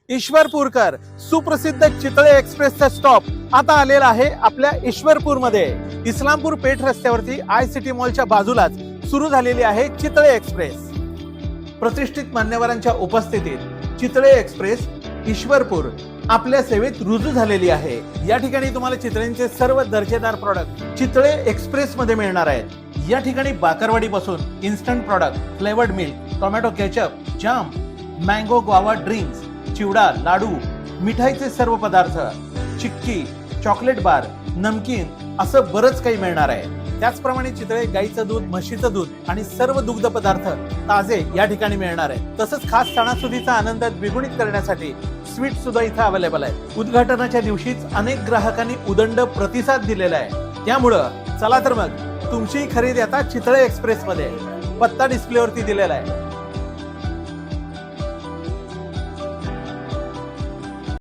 ईश्वरपूरकर सुप्रसिद्ध चितळे एक्सप्रेसचा स्टॉप आता आलेला आहे आपल्या ईश्वरपूर मध्ये। इस्लामपूर पेठ रस्त्यावरती ICT मॉलच्या बाजूलाच सुरू झालेली आहे चितळे एक्सप्रेस। प्रतिष्ठित मान्यवरांच्या उपस्थितीत चितळे एक्सप्रेस ईश्वरपूर आपल्या सेवेत रुजू झालेली आहे। या ठिकाणी तुम्हाला चितळेंचे सर्व दर्जेदार प्रॉडक्ट चितळे एक्सप्रेस मध्ये मिळणार आहेत। या ठिकाणी बाकरवाडी पासून instant product, flavoured milk, tomato ketchup, jam, mango guava drinks, chivda, ladoo, मिठाईचे सर्व पदार्थ, चिक्की, चॉकलेट बार, नमकीन असं बरंच काही मिळणार आहे। त्याचप्रमाणे चितळे गाईचं दूध, म्हशीचं दूध आणि सर्व दुग्ध पदार्थ ताजे या ठिकाणी मिळणार आहे। तसंच खास सणासुदीचा आनंद द्विगुणित करण्यासाठी स्वीट सुद्धा इथं अवेलेबल आहे। उद्घाटनाच्या दिवशीच अनेक ग्राहकांनी उदंड प्रतिसाद दिलेला आहे। त्यामुळं चला तर मग तुमची खरेदी आता चितळे एक्सप्रेस मध्ये। पत्ता डिस्प्लेवरती दिलेला आहे।